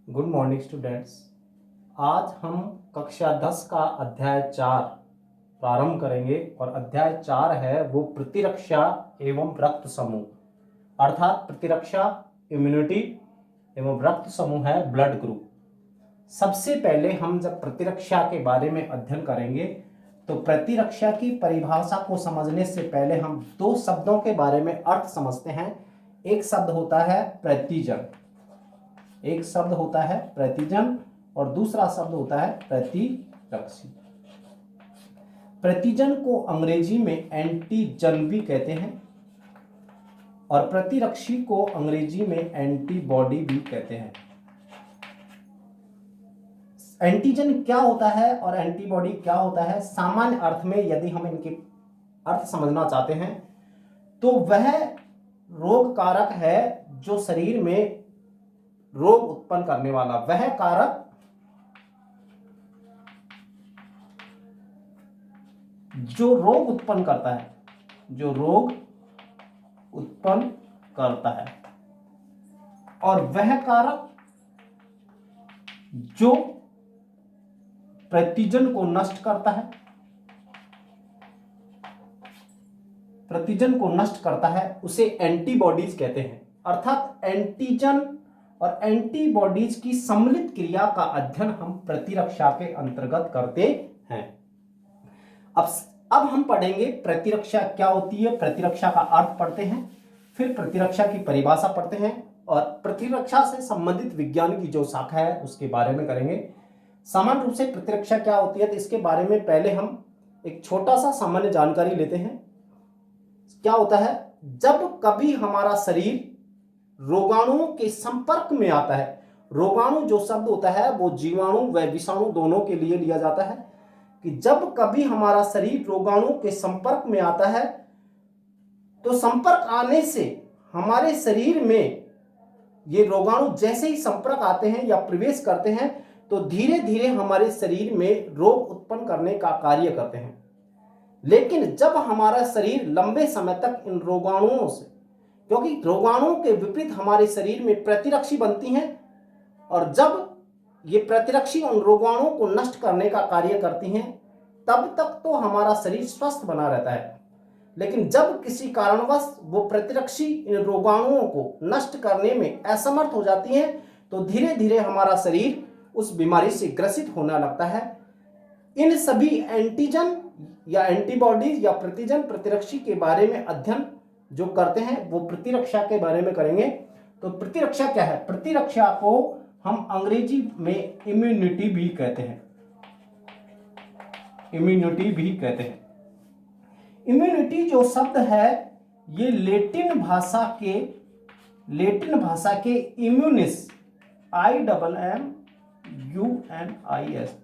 Good morning students. आज हम कक्षा 10 का अध्याय 4 प्रारंभ करेंगे और अध्याय 4 है वो प्रतिरक्षा एवं रक्त समूह, अर्थात प्रतिरक्षा इम्यूनिटी एवं रक्त समूह है ब्लड ग्रुप। सबसे पहले हम जब प्रतिरक्षा के बारे में अध्ययन करेंगे तो प्रतिरक्षा की परिभाषा को समझने से पहले हम दो शब्दों के बारे में अर्थ समझते हैं। एक शब्द होता है प्रतिजन और दूसरा शब्द होता है प्रतिरक्षी। प्रतिजन को अंग्रेजी में एंटीजन भी कहते हैं और प्रतिरक्षी को अंग्रेजी में एंटीबॉडी भी कहते हैं। एंटीजन क्या होता है और एंटीबॉडी क्या होता है, सामान्य अर्थ में यदि हम इनके अर्थ समझना चाहते हैं तो वह रोग कारक है जो शरीर में रोग उत्पन्न करने वाला, वह कारक जो रोग उत्पन्न करता है, और वह कारक जो प्रतिजन को नष्ट करता है उसे एंटीबॉडीज कहते हैं। अर्थात एंटीजन और एंटीबॉडीज की सम्मिलित क्रिया का अध्ययन हम प्रतिरक्षा के अंतर्गत करते हैं। अब हम पढ़ेंगे प्रतिरक्षा क्या होती है, प्रतिरक्षा का अर्थ पढ़ते हैं, फिर प्रतिरक्षा की परिभाषा पढ़ते हैं और प्रतिरक्षा से संबंधित विज्ञान की जो शाखा है उसके बारे में करेंगे। सामान्य रूप से प्रतिरक्षा क्या होती है तो इसके बारे में पहले हम एक छोटा सा सामान्य जानकारी लेते हैं। क्या होता है, जब कभी हमारा शरीर रोगाणुओं के संपर्क में आता है, रोगाणु जो शब्द होता है वो जीवाणु व विषाणु दोनों के लिए लिया जाता है, कि जब कभी हमारा शरीर रोगाणु के संपर्क में आता है तो संपर्क आने से हमारे शरीर में ये रोगाणु जैसे ही संपर्क आते हैं या प्रवेश करते हैं तो धीरे धीरे हमारे शरीर में रोग उत्पन्न करने का कार्य करते हैं। लेकिन जब हमारा शरीर लंबे समय तक इन रोगाणुओं से, क्योंकि रोगाणुओं के विपरीत हमारे शरीर में प्रतिरक्षी बनती हैं और जब ये प्रतिरक्षी उन रोगाणुओं को नष्ट करने का कार्य करती हैं तब तक तो हमारा शरीर स्वस्थ बना रहता है। लेकिन जब किसी कारणवश वो प्रतिरक्षी इन रोगाणुओं को नष्ट करने में असमर्थ हो जाती हैं तो धीरे धीरे हमारा शरीर उस बीमारी से ग्रसित होने लगता है। इन सभी एंटीजन या एंटीबॉडीज या प्रतिजन प्रतिरक्षी के बारे में अध्ययन जो करते हैं वो प्रतिरक्षा के बारे में करेंगे। तो प्रतिरक्षा क्या है, प्रतिरक्षा को हम अंग्रेजी में इम्यूनिटी भी कहते हैं। इम्यूनिटी जो शब्द है ये लैटिन भाषा के इम्यूनिस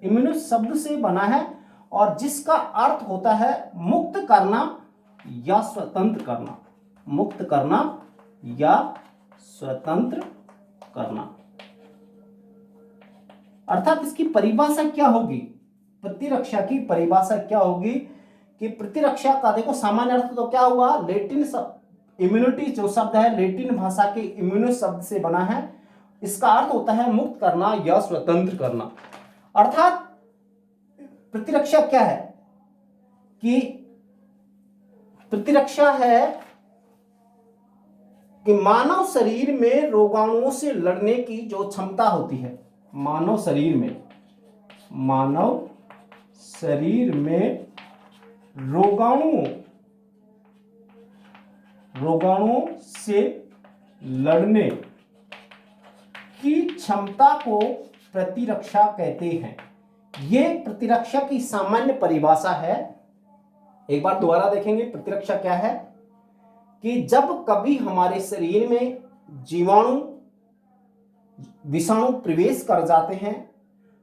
इम्यूनिस शब्द से बना है और जिसका अर्थ होता है मुक्त करना या स्वतंत्र करना। अर्थात इसकी परिभाषा क्या होगी, प्रतिरक्षा की परिभाषा क्या होगी कि प्रतिरक्षा का देखो सामान्य अर्थ तो क्या हुआ, लैटिन इम्यूनिटी जो शब्द है लैटिन भाषा के इम्यूनिस शब्द से बना है, इसका अर्थ होता है मुक्त करना या स्वतंत्र करना। अर्थात प्रतिरक्षा क्या है कि प्रतिरक्षा है कि मानव शरीर में रोगाणुओं से लड़ने की जो क्षमता होती है, मानव शरीर में रोगाणुओं से लड़ने की क्षमता को प्रतिरक्षा कहते हैं। यह प्रतिरक्षा की सामान्य परिभाषा है। एक बार दोबारा देखेंगे प्रतिरक्षा क्या है कि जब कभी हमारे शरीर में जीवाणु विषाणु प्रवेश कर जाते हैं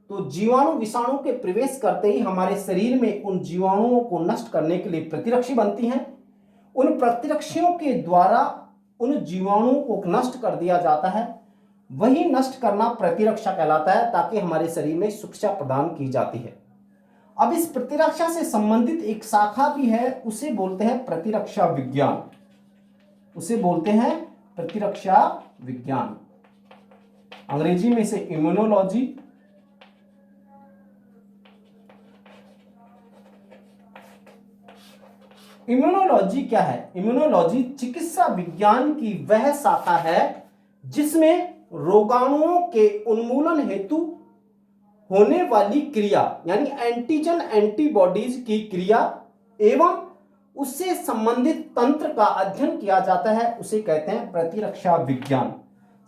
तो जीवाणु विषाणु के प्रवेश करते ही हमारे शरीर में उन जीवाणुओं को नष्ट करने के लिए प्रतिरक्षी बनती हैं। उन प्रतिरक्षियों के द्वारा उन जीवाणुओं को नष्ट कर दिया जाता है, वही नष्ट करना प्रतिरक्षा कहलाता है ताकि हमारे शरीर में सुरक्षा प्रदान की जाती है। अब इस प्रतिरक्षा से संबंधित एक शाखा भी है, उसे बोलते हैं प्रतिरक्षा विज्ञान। अंग्रेजी में इसे इम्यूनोलॉजी, इम्यूनोलॉजी क्या है? इम्यूनोलॉजी चिकित्सा विज्ञान की वह शाखा है जिसमें रोगाणुओं के उन्मूलन हेतु होने वाली क्रिया यानी एंटीजन एंटीबॉडीज की क्रिया एवं उससे संबंधित तंत्र का अध्ययन किया जाता है, उसे कहते हैं प्रतिरक्षा विज्ञान।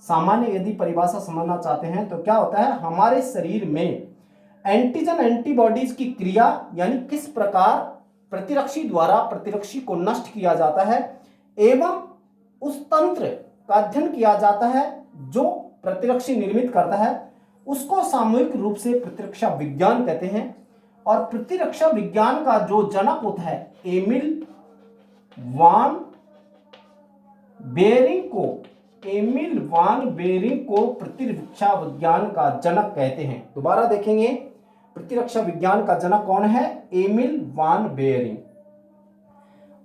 सामान्य यदि परिभाषा समझना चाहते हैं तो क्या होता है, हमारे शरीर में एंटीजन एंटीबॉडीज की क्रिया यानी किस प्रकार प्रतिरक्षी द्वारा प्रतिरक्षी को नष्ट किया जाता है एवं उस तंत्र का अध्ययन किया जाता है जो प्रतिरक्षी निर्मित करता है, उसको सामूहिक रूप से प्रतिरक्षा विज्ञान कहते हैं। और प्रतिरक्षा विज्ञान का जो जनक होता है एमिल वान बेरिंग को प्रतिरक्षा विज्ञान का जनक कहते हैं। दोबारा देखेंगे, प्रतिरक्षा विज्ञान का जनक कौन है? एमिल वान बेरिंग।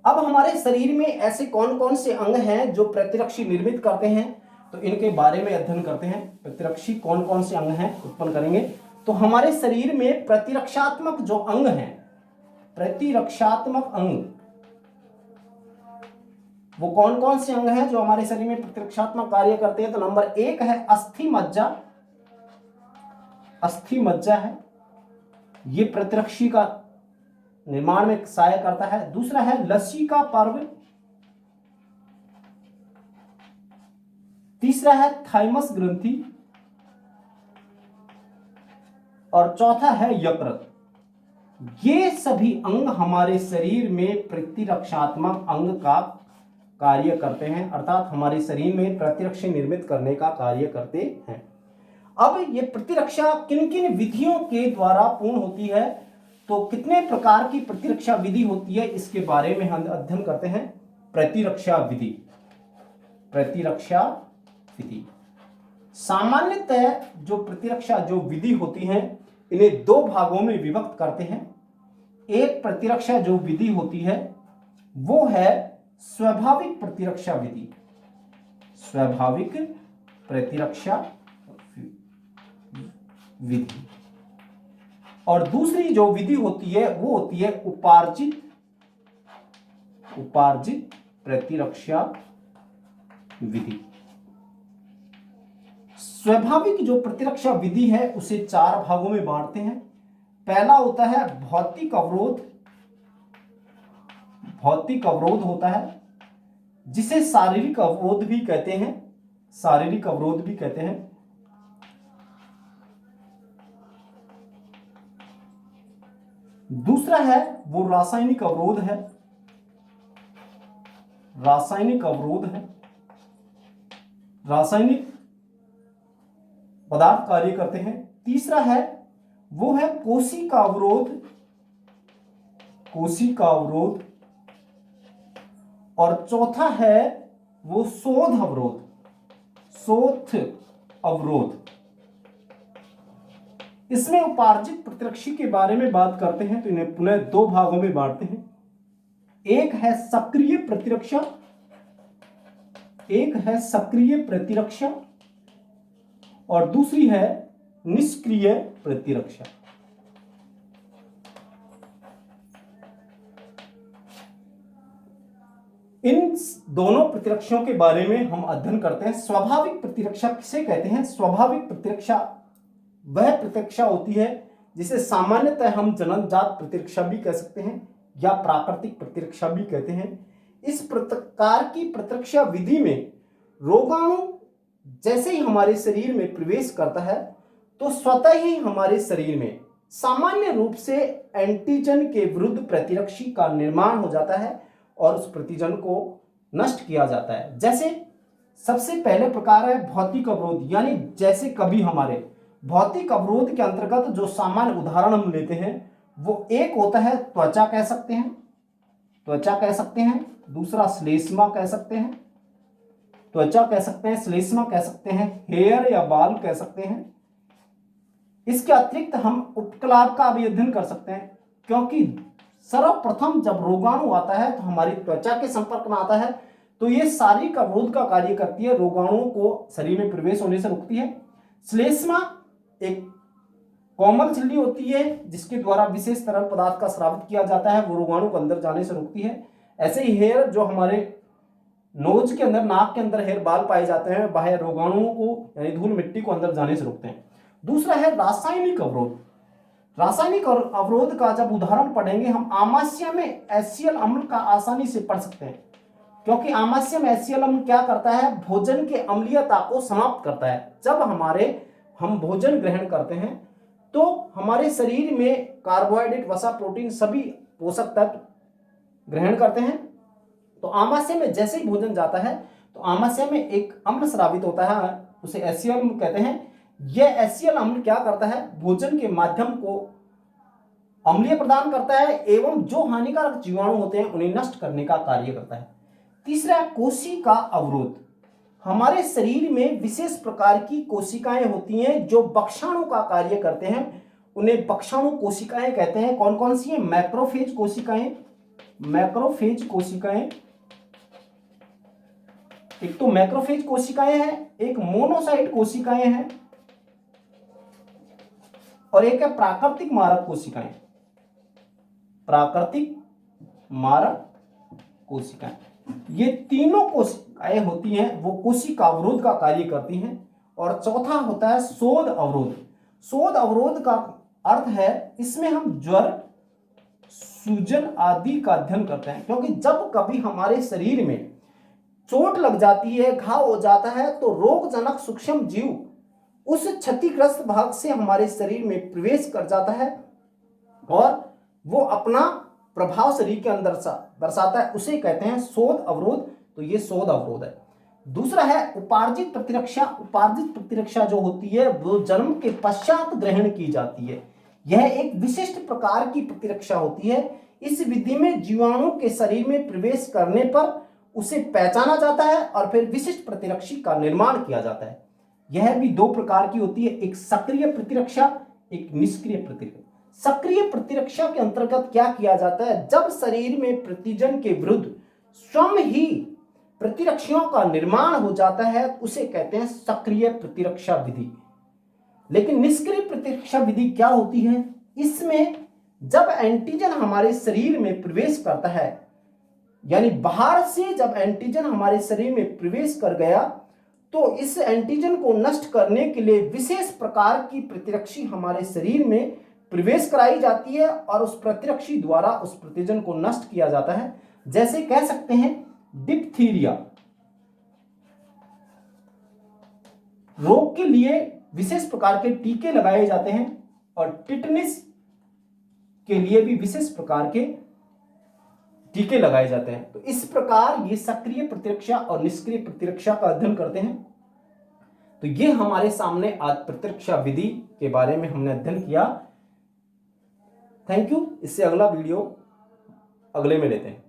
अब हमारे शरीर में ऐसे कौन कौन से अंग हैं जो प्रतिरक्षी निर्मित करते हैं, तो इनके बारे में अध्ययन करते हैं। प्रतिरक्षी कौन कौन से अंग हैं उत्पन्न करेंगे, तो हमारे शरीर में प्रतिरक्षात्मक जो अंग हैं, प्रतिरक्षात्मक अंग वो कौन कौन से अंग हैं जो हमारे शरीर में प्रतिरक्षात्मक कार्य करते हैं? तो नंबर 1 है अस्थि मज्जा। अस्थि मज्जा है, ये प्रतिरक्षी का निर्माण में सहायक करता है। दूसरा है लसिका पर्व। तीसरा है थाइमस ग्रंथि और चौथा है यकृत। ये सभी अंग हमारे शरीर में प्रतिरक्षात्मक अंग का कार्य करते हैं, अर्थात हमारे शरीर में प्रतिरक्षा निर्मित करने का कार्य करते हैं। अब ये प्रतिरक्षा किन किन विधियों के द्वारा पूर्ण होती है, तो कितने प्रकार की प्रतिरक्षा विधि होती है इसके बारे में हम अध्ययन करते हैं। प्रतिरक्षा विधि, प्रतिरक्षा विधि सामान्यतः जो प्रतिरक्षा जो विधि होती है इन्हें 2 भागों में विभक्त करते हैं। एक प्रतिरक्षा जो विधि होती है वो है स्वाभाविक प्रतिरक्षा विधि, स्वाभाविक प्रतिरक्षा विधि। और दूसरी जो विधि होती है वो होती है उपार्जित प्रतिरक्षा विधि। स्वाभाविक जो प्रतिरक्षा विधि है उसे 4 भागों में बांटते हैं। पहला होता है भौतिक अवरोध। भौतिक अवरोध होता है जिसे शारीरिक अवरोध भी कहते हैं, शारीरिक अवरोध भी कहते हैं। दूसरा है वो रासायनिक अवरोध है, रासायनिक अवरोध है, रासायनिक पदार्थ कार्य करते हैं। तीसरा है वो है कोशिका अवरोध, कोशिका अवरोध। और चौथा है वो शोथ अवरोध, शोथ अवरोध। इसमें उपार्जित प्रतिरक्षी के बारे में बात करते हैं तो इन्हें पुनः 2 भागों में बांटते हैं। एक है सक्रिय प्रतिरक्षा, एक है सक्रिय प्रतिरक्षा और दूसरी है निष्क्रिय प्रतिरक्षा। इन दोनों प्रतिरक्षाओं के बारे में हम अध्ययन करते हैं। स्वाभाविक प्रतिरक्षा किसे कहते हैं? स्वाभाविक प्रतिरक्षा वह प्रतिरक्षा होती है जिसे सामान्यतः हम जन्मजात प्रतिरक्षा भी कह सकते हैं या प्राकृतिक प्रतिरक्षा भी कहते हैं। इस प्रकार की प्रतिरक्षा विधि में रोगाणु जैसे ही हमारे शरीर में प्रवेश करता है तो स्वतः ही हमारे शरीर में सामान्य रूप से एंटीजन के विरुद्ध प्रतिरक्षी का निर्माण हो जाता है और उस प्रतिजन को नष्ट किया जाता है। जैसे सबसे पहले प्रकार है भौतिक अवरोध, यानी जैसे कभी हमारे भौतिक अवरोध के अंतर्गत जो सामान्य उदाहरण हम लेते हैं वो एक होता है त्वचा कह सकते हैं, त्वचा कह सकते हैं। दूसरा श्लेष्मा कह सकते हैं, त्वचा कह सकते हैं, श्लेष्मा कह सकते हैं, हेयर या बाल कह सकते हैं। इसके अतिरिक्त हम उपकलाप का भी अध्ययन कर सकते हैं, क्योंकि सर्वप्रथम जब रोगाणु आता है तो हमारी त्वचा के संपर्क में आता है तो ये शारीरिक अवरोध का कार्य करती है, रोगाणुओं को शरीर में प्रवेश होने से रोकती है। श्लेष्मा एक कोमल झिल्ली होती है जिसके द्वारा विशेष तरल पदार्थ का स्रावित किया जाता है, वो रोगाणु को अंदर जाने से रोकती है। ऐसे ही हेयर जो हमारे नोज के अंदर, नाक के अंदर हेयर बाल पाए जाते हैं, वह रोगाणुओं को यानी धूल मिट्टी को अंदर जाने से रोकते हैं। दूसरा है रासायनिक अवरोध। रासायनिक अवरोध का जब उदाहरण पढ़ेंगे हम, आमाशय में HCl अम्ल का आसानी से पढ़ सकते हैं, क्योंकि आमाशय में HCl अम्ल क्या करता है, भोजन के अम्लीयता को समाप्त करता है। जब हम भोजन ग्रहण करते हैं तो हमारे शरीर में कार्बोहाइड्रेट, वसा, प्रोटीन सभी पोषक तत्व ग्रहण करते हैं। तो आमाशय में जैसे ही भोजन जाता है तो आमाशय में एक अम्ल स्रावित होता है, उसे HCl अम्ल कहते हैं। यह HCl अम्ल क्या करता है, भोजन के माध्यम को अम्लीय प्रदान करता है एवं जो हानिकारक जीवाणु होते हैं उन्हें नष्ट करने का कार्य करता है। तीसरा है कोशिका अवरोध। हमारे शरीर में विशेष प्रकार की कोशिकाएं होती हैं जो बक्षाणु का कार्य करते हैं, उन्हें बक्षाणु कोशिकाएं कहते हैं। कौन कौन सी हैं, मैक्रोफेज कोशिकाएं, मैक्रोफेज कोशिकाएं, एक तो मैक्रोफेज कोशिकाएं हैं, एक मोनोसाइट कोशिकाएं हैं, और एक है प्राकृतिक मारक कोशिकाएं। प्राकृतिक मारक कोशिकाएं, ये तीनों कोशिकाएं होती हैं वो कोशिका अवरोध का कार्य करती हैं। और चौथा होता है शोध अवरोध। शोध अवरोध का अर्थ है इसमें हम ज्वर, सूजन आदि का अध्ययन करते हैं, क्योंकि जब कभी हमारे शरीर में चोट लग जाती है, घाव हो जाता है, तो रोगजनक सूक्ष्म जीव उस क्षतिग्रस्त भाग से हमारे शरीर में प्रवेश कर जाता है और वो अपना प्रभाव शरीर के अंदर दर्शाता है, उसे कहते हैं शोध अवरोध। तो ये शोध अवरोध है। दूसरा है उपार्जित प्रतिरक्षा। उपार्जित प्रतिरक्षा जो होती है वो जन्म के पश्चात ग्रहण की जाती है। यह एक विशिष्ट प्रकार की प्रतिरक्षा होती है। इस विधि में जीवाणु के शरीर में प्रवेश करने पर उसे पहचाना जाता है और फिर विशिष्ट प्रतिरक्षी का निर्माण किया जाता है। यह भी दो प्रकार की होती है, एक सक्रिय प्रतिरक्षा, एक निष्क्रिय प्रतिरक्षा। सक्रिय प्रतिरक्षा के अंतर्गत क्या किया जाता है, जब शरीर में प्रतिजन के विरुद्ध स्वयं ही प्रतिरक्षियों का निर्माण हो जाता है, उसे कहते हैं सक्रिय प्रतिरक्षा विधि। लेकिन निष्क्रिय प्रतिरक्षा विधि क्या होती है, इसमें जब एंटीजन हमारे शरीर में प्रवेश करता है, यानी बाहर से जब एंटीजन हमारे शरीर में प्रवेश कर गया तो इस एंटीजन को नष्ट करने के लिए विशेष प्रकार की प्रतिरक्षी हमारे शरीर में प्रवेश कराई जाती है और उस प्रतिरक्षी द्वारा उस प्रतिजन को नष्ट किया जाता है। जैसे कह सकते हैं डिप्थीरिया रोग के लिए विशेष प्रकार के टीके लगाए जाते हैं और टिटनिस के लिए भी विशेष प्रकार के टीके लगाए जाते हैं। तो इस प्रकार ये सक्रिय प्रतिरक्षा और निष्क्रिय प्रतिरक्षा का अध्ययन करते हैं। तो ये हमारे सामने आज प्रतिरक्षा विधि के बारे में हमने अध्ययन किया। Thank you. इससे अगला वीडियो अगले में लेते हैं।